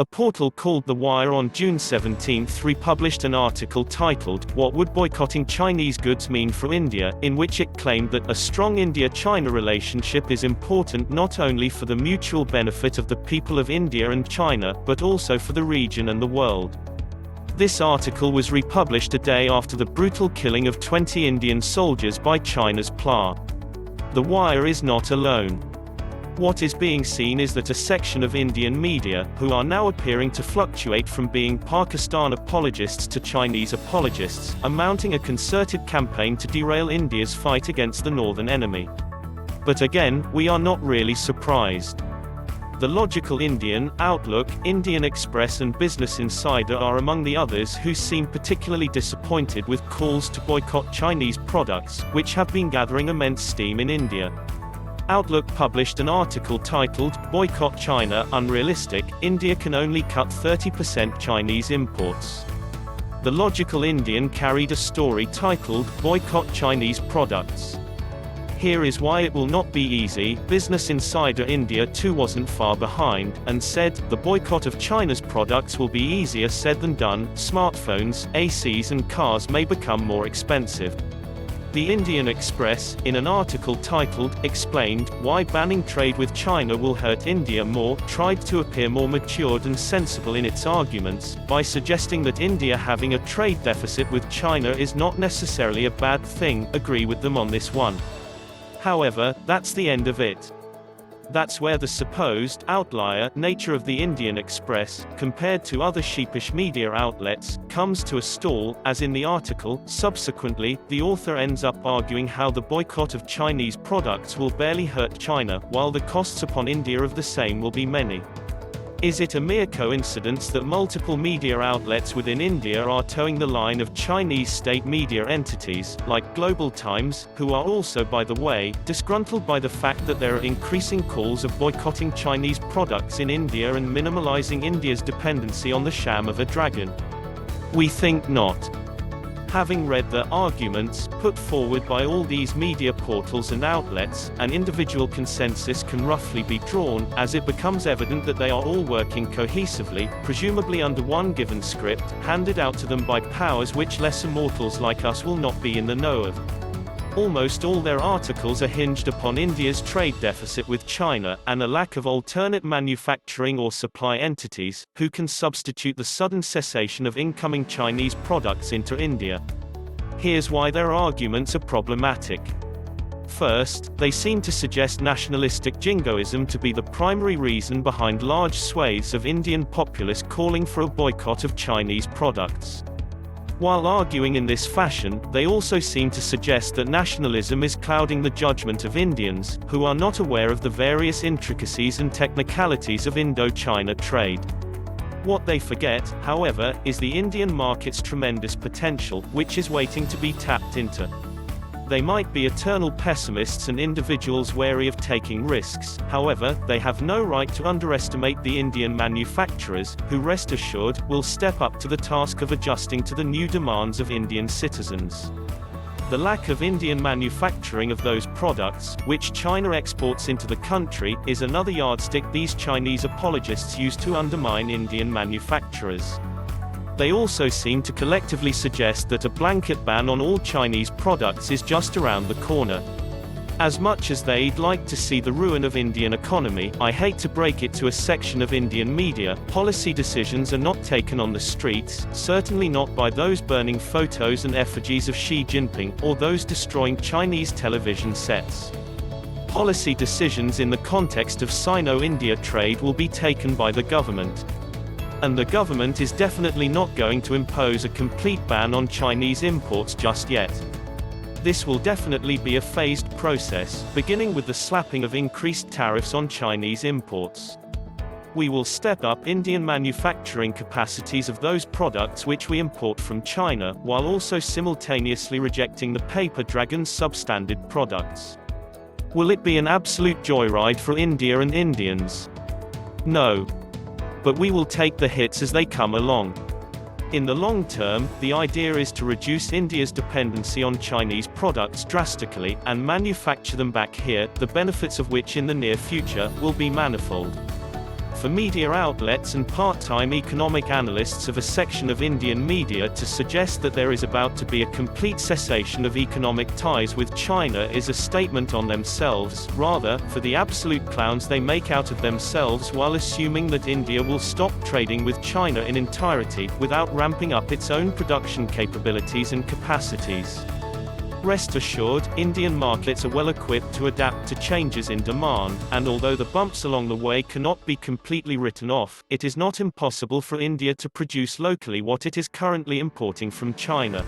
A portal called The Wire on June 17 republished an article titled, "What Would Boycotting Chinese Goods Mean for India?" in which it claimed that a strong India-China relationship is important not only for the mutual benefit of the people of India and China, but also for the region and the world. This article was republished a day after the brutal killing of 20 Indian soldiers by China's PLA. The Wire is not alone. What is being seen is that a section of Indian media, who are now appearing to fluctuate from being Pakistan apologists to Chinese apologists, are mounting a concerted campaign to derail India's fight against the northern enemy. But again, we are not really surprised. The Logical Indian, Outlook, Indian Express and Business Insider are among the others who seem particularly disappointed with calls to boycott Chinese products, which have been gathering immense steam in India. Outlook published an article titled, "Boycott China, Unrealistic, India Can Only Cut 30% Chinese Imports." The Logical Indian carried a story titled, "Boycott Chinese Products. Here is why it will not be easy." Business Insider India too wasn't far behind, and said, "The boycott of China's products will be easier said than done. Smartphones, ACs and cars may become more expensive." The Indian Express, in an article titled, "Explained, Why Banning Trade with China Will Hurt India More," tried to appear more matured and sensible in its arguments, by suggesting that India having a trade deficit with China is not necessarily a bad thing. Agree with them on this one. However, that's the end of it. That's where the supposed outlier nature of the Indian Express, compared to other sheepish media outlets, comes to a stall, as in the article. Subsequently, the author ends up arguing how the boycott of Chinese products will barely hurt China, while the costs upon India of the same will be many. Is it a mere coincidence that multiple media outlets within India are towing the line of Chinese state media entities, like Global Times, who are also, by the way, disgruntled by the fact that there are increasing calls of boycotting Chinese products in India and minimalizing India's dependency on the sham of a dragon? We think not. Having read the arguments put forward by all these media portals and outlets, an individual consensus can roughly be drawn, as it becomes evident that they are all working cohesively, presumably under one given script, handed out to them by powers which lesser mortals like us will not be in the know of. Almost all their articles are hinged upon India's trade deficit with China, and a lack of alternate manufacturing or supply entities, who can substitute the sudden cessation of incoming Chinese products into India. Here's why their arguments are problematic. First, they seem to suggest nationalistic jingoism to be the primary reason behind large swathes of Indian populace calling for a boycott of Chinese products. While arguing in this fashion, they also seem to suggest that nationalism is clouding the judgment of Indians, who are not aware of the various intricacies and technicalities of Indo-China trade. What they forget, however, is the Indian market's tremendous potential, which is waiting to be tapped into. They might be eternal pessimists and individuals wary of taking risks. However, they have no right to underestimate the Indian manufacturers, who, rest assured, will step up to the task of adjusting to the new demands of Indian citizens. The lack of Indian manufacturing of those products, which China exports into the country, is another yardstick these Chinese apologists use to undermine Indian manufacturers. They also seem to collectively suggest that a blanket ban on all Chinese products is just around the corner. As much as they'd like to see the ruin of Indian economy, I hate to break it to a section of Indian media, policy decisions are not taken on the streets, certainly not by those burning photos and effigies of Xi Jinping, or those destroying Chinese television sets. Policy decisions in the context of Sino-India trade will be taken by the government. And the government is definitely not going to impose a complete ban on Chinese imports just yet. This will definitely be a phased process, beginning with the slapping of increased tariffs on Chinese imports. We will step up Indian manufacturing capacities of those products which we import from China, while also simultaneously rejecting the paper dragon's substandard products. Will it be an absolute joyride for India and Indians? No. But we will take the hits as they come along. In the long term, the idea is to reduce India's dependency on Chinese products drastically, and manufacture them back here, the benefits of which in the near future will be manifold. for media outlets and part-time economic analysts of a section of Indian media to suggest that there is about to be a complete cessation of economic ties with China is a statement on themselves, rather, for the absolute clowns they make out of themselves while assuming that India will stop trading with China in entirety, without ramping up its own production capabilities and capacities. Rest assured, Indian markets are well equipped to adapt to changes in demand, and although the bumps along the way cannot be completely written off, it is not impossible for India to produce locally what it is currently importing from China.